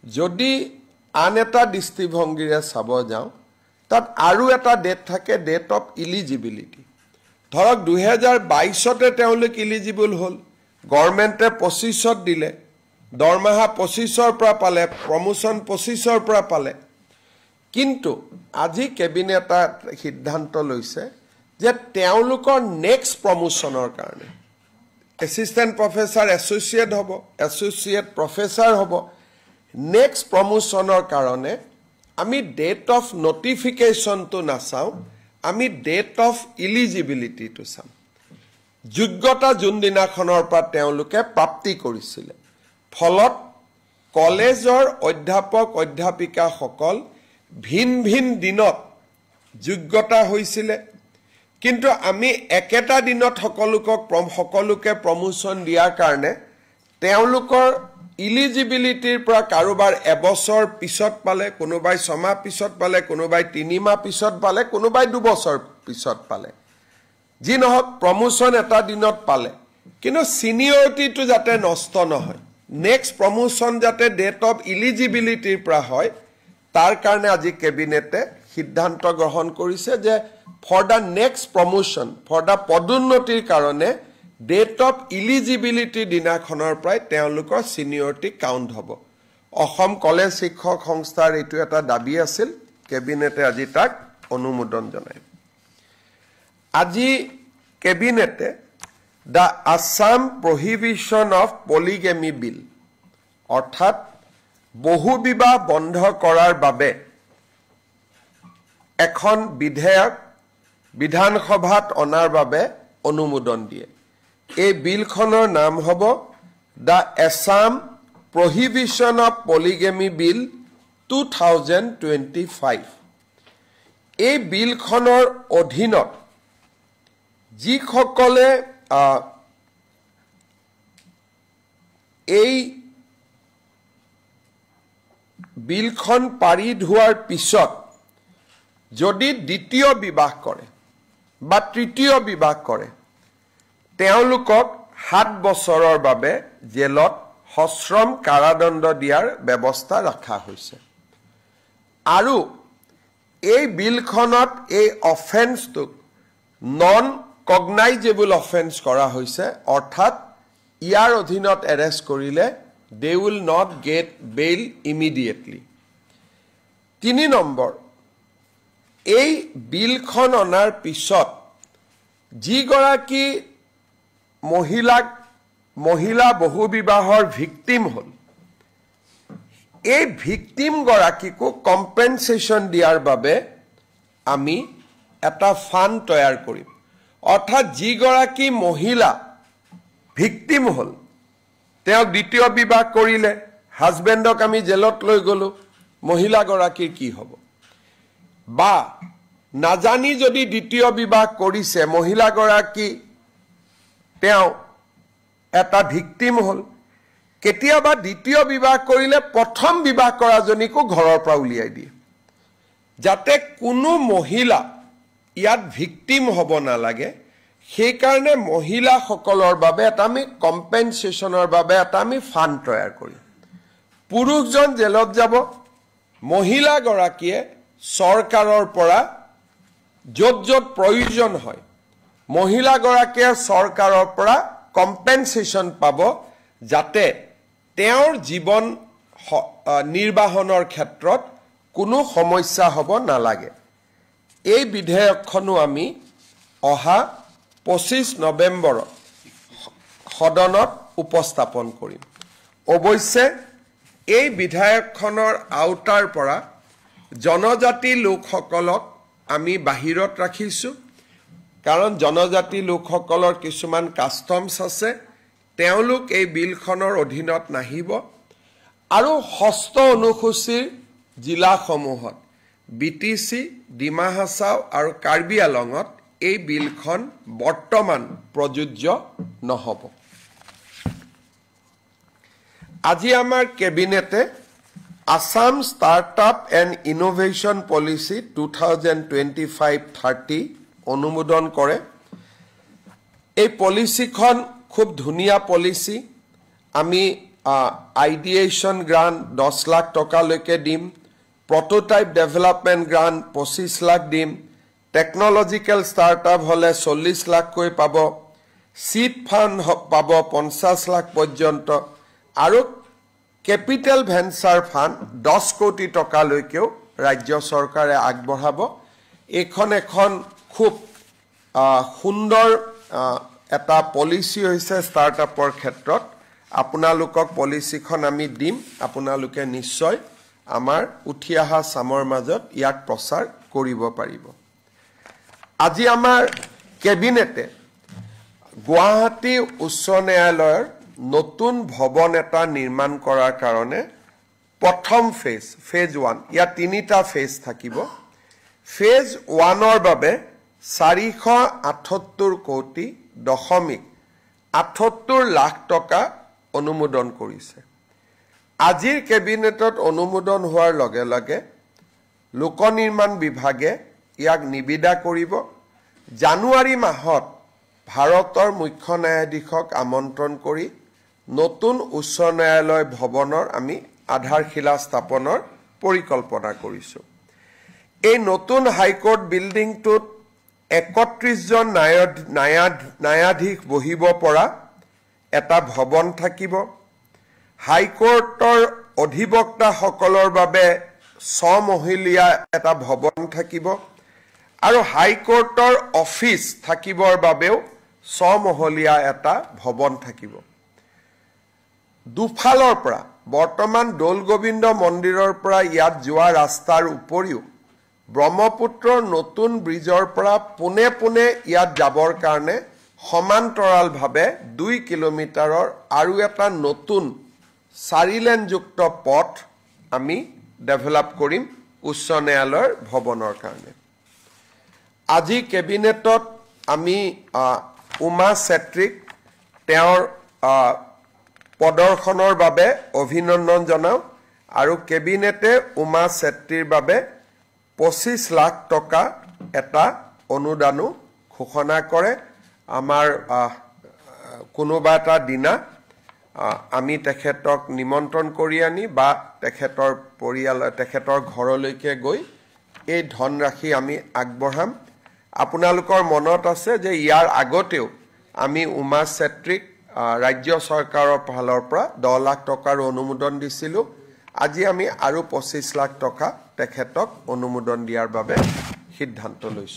যদি আন এটা দৃষ্টিভংগীৰে চাব যাওঁ তাত আৰু এটা ডেট থাকে ডেট অফ ইলিজিবিলিটি ধৰক 2022তে তেওঁলোক ইলিজিবল হ'ল গভৰ্ণমেণ্টে 25ত দিলে দৰমহা 25ৰ পৰা পালে প্ৰমোশন 25ৰ পৰা পালে কিন্তু আজি কেবিনেটে সিদ্ধান্ত লৈছে যে তেওঁলোকৰ নেক্সট প্ৰমোশনৰ কাৰণে এসিস্ট্যান্ট প্ৰফেসৰ এসোসিয়েট হ'ব এসোসিয়েট প্ৰফেসৰ হ'ব নেক্সট প্ৰমোশনৰ কাৰণে আমি ডেট অফ নোটিফিকেশন তো নাচাও আমি ডেট অফ ইলিজিবিলিটি তো চাম যোগ্যতা যোন দিনাখনৰ পৰা তেওঁলোকে প্ৰাপ্তি কৰিছিল ফলত কলেজৰ অধ্যাপক অধ্যাপিকা সকল ভিন ভিন দিনত যোগ্যতা হৈছিল কিন্তু আমি একেটা দিনত সকলোকে প্ৰমোশন দিয়াৰ কাৰণে তেওঁলোকৰ ইলিজিবিলিটিৰ পৰা কাৰোবাৰ এবছৰ পিছত পালে কোনোবাই 6 মাহ পিছত পালে কোনোবাই 3 মাহ পিছত পালে কোনোবাই 2 বছৰ পিছত পালে যি নহক প্ৰমোশন এটা দিনত পালে কিন্তু সিনিয়ৰিটিটো যাতে নষ্ট নহয় নেক্সট প্ৰমোশন যাতে ডেট অফ ইলিজিবিলিটিৰ পৰা হয় তাৰ কাৰণে আজি কেবিনেটে সিদ্ধান্ত গ্ৰহণ কৰিছে যে for the next promotion for the পদোন্নতিৰ কাৰণে ডেট অফ ইলিজিবিলিটি দিনাখনৰ পৰাই তেওঁলোকৰ সিনিয়ৰিটি কাউন্ট হ'ব অসম কলেজ শিক্ষক সংস্থাৰ এটো এটা দাবী আছিল কেবিনেটে আজি তাক অনুমোদন জনায় আজি কেবিনেটে দা আসাম প্ৰহিবিশন অফ পলিগেমি বিল অৰ্থাৎ বহু বিবাহ বন্ধ কৰাৰ বাবে এখন বিধেয়ক বিধানসভাত অনাৰ বাবে অনুমোদন দিয়ে এই বিলখনৰ নাম হ'ব দা আসাম প্ৰহিবিশন অফ পলিগেমি বিল 2025 এই বিলখনৰ অধীনত যিসকলে এই বিলখন পাৰিত হোৱাৰ পিছত যদি দ্বিতীয় বিবাহ কৰে বা তৃতীয় বিবাহ কৰে তেওঁলোকক 7 বছৰৰ বাবে জেলত সশ্ৰম কাৰাদণ্ড দিয়াৰ ব্যৱস্থা ৰাখা হৈছে আৰু এই বিলখনত এই অফেন্সটো নন কগনাইজেবল অফেন্স কৰা হৈছে অৰ্থাৎ ইয়াৰ অধীনত এৰেষ্ট কৰিলে they will not get bail immediately 3 number এই বিলখন অনাৰ পিছত যিগৰাকী মহিলা বহু বিবাহৰ ভিকটিম হল এই ভিকটিম গৰাকীকো কম্পেনসেশন দিয়াৰ বাবে আমি এটা ফান্ড তৈয়াৰ কৰিম অৰ্থাৎ যিগৰাকী মহিলা ভিকটিম হল তেওঁ দ্বিতীয় বিবাহ কৰিলে হাজবেণ্ডক আমি জেলত লৈ গলো মহিলা গৰাকীৰ কি হ'ব বা নাজানি যদি দ্বিতীয় বিবাহ কৰিছে মহিলা গৰাকী তেওঁ এটা ভিকটিম হল কেতিয়াবা দ্বিতীয় বিবাহ কৰিলে প্ৰথম বিবাহ কৰাজনীকো ঘৰৰ পৰা উলিয়াই দিয়ে যাতে কোনো মহিলা ইয়াত ভিকটিম হ'ব নালাগে সেই কাৰণে মহিলা সকলৰ বাবে এটা আমি কম্পেনসেশনৰ বাবে এটা আমি ফান্ড তৈয়াৰ কৰিম পুৰুষজন জেলত যাব মহিলা গৰাকীয়ে চৰকাৰৰ পৰা যত প্ৰয়োজন হয় মহিলা গৰাকীয়ে চৰকাৰৰ পৰা কম্পেনসেশন পাব যাতে তেওঁৰ জীৱন নিৰ্বাহনৰ ক্ষেত্ৰত কোনো সমস্যা হ'ব নালাগে এই বিধেয়কখনো আমি অহা 25 নৱেম্বৰ সদনত উপস্থাপন কৰিম অৱশ্যে এই বিধেয়কখনৰ আউটাৰ পৰা জনজাতি লোকসকলক আমি বাহিৰত ৰাখিছো কাৰণ জনজাতি লোকসকলৰ কিছুমান কাষ্টমছ আছে তেওঁলোক এই বিলখনৰ অধীনত নাহিব আৰু ষষ্ঠ অনুসূচীৰ জিলাসমূহত বিটিসি ডিমা হাছাও আৰু কাৰ্বি আলঙত এই বিলখন বৰ্তমান প্ৰযোজ্য নহব আজি আমাৰ কেবিনেটে Assam startup and innovation policy 2025-30 অনুমোদন কৰে এই পলিচিখন খুব ধুনীয়া পলিচি আমি আইডিয়েশ্যন গ্ৰাণ্ট 10 লাখ টকালৈকে দিম, প্ৰটোটাইপ ডেভেলপমেণ্ট গ্ৰাণ্ট 25 লাখ দিম, টেকনলজিকেল ষ্টাৰ্টআপ হ'লে 40 লাখকৈ পাব, চিট ফাণ্ড পাব 50 লাখ পৰ্যন্ত, আৰু কেপিটেল ভেঞ্চাৰ ফাণ্ড 10 কোটি টকালৈকেও ৰাজ্য চৰকাৰে আগবঢ়াব। এইখন এখন খুব সুন্দৰ এটা পলিচি হৈছে ষ্টাৰ্টআপৰ ক্ষেত্ৰত। আপোনালোকক পলিচিখন আমি দিম, আপোনালোকে নিশ্চয় আমাৰ উঠি অহা চামৰ মাজত ইয়াক প্ৰচাৰ কৰিব পাৰিব। আজি আমাৰ কেবিনেটে গুৱাহাটী উচ্চ ন্যায়ালয়ৰ নতুন ভৱন এটা নিৰ্মাণ কৰাৰ কাৰণে প্ৰথম ফেজ 1, ইয়াত 3টা ফেজ থাকিব। ফেজ 1ৰ বাবে 478.78 লাখ টকা অনুমোদন কৰিছে। আজিৰ কেবিনেটত অনুমোদন হোৱাৰ লগে লগে লোক নিৰ্মাণ বিভাগে ইয়াক নিবিদা কৰিব। জানুৱাৰী মাহত ভাৰতৰ মুখ্য ন্যায়াধীশক আমন্ত্ৰণ কৰি নতুন উচ্চ ন্যায়ালয় ভৱনৰ আমি আধাৰশিলা স্থাপনৰ পৰিকল্পনা কৰিছোঁ। এই নতুন হাইকোৰ্ট বিল্ডিংটোত 31 জন ন্যায়াধীশ বহিব পৰা এটা ভৱন থাকিব। হাইকোৰ্টৰ অধিবক্তাসকলৰ বাবে 6 মহলীয়া এটা ভৱন থাকিব, আৰু হাইকোৰ্টৰ অফিচ থাকিবৰ বাবেও 6 মহলীয়া এটা ভৱন থাকিব। দুফালৰ পৰা বৰ্তমান দৌল গোবিন্দ মন্দিৰৰ পৰা ইয়াত যোৱা ৰাস্তাৰ উপৰিও ব্ৰহ্মপুত্ৰৰ নতুন ব্ৰিজৰ পৰা পোনে পোনে ইয়াত যাবৰ কাৰণে সমান্তৰালভাৱে 2 কিলোমিটাৰৰ আৰু এটা নতুন 4 লেনযুক্ত পথ আমি ডেভেলপ কৰিম উচ্চ ন্যায়ালয়ৰ ভৱনৰ কাৰণে। আজি কেবিনেটত আমি উমা চেত্ৰীক তেওঁৰ প্ৰদৰ্শনৰ বাবে অভিনন্দন জনাওঁ, আৰু কেবিনেটে উমা চেত্ৰীৰ বাবে 25 লাখ টকা এটা অনুদানো ঘোষণা কৰে। আমাৰ কোনোবা এটা দিনা আমি তেখেতক নিমন্ত্ৰণ কৰি আনি বা তেখেতৰ পৰিয়াল তেখেতৰ ঘৰলৈকে গৈ এই ধনৰাশি আমি আগবঢ়াম। আপোনালোকৰ মনত আছে যে ইয়াৰ আগতেও আমি উমা চেত্ৰীক ৰাজ্য চৰকাৰৰ ফালৰ পৰা 10 লাখ টকাৰ অনুমোদন দিছিলোঁ। আজি আমি আৰু 25 লাখ টকা তেখেতক অনুমোদন দিয়াৰ বাবে সিদ্ধান্ত লৈছোঁ।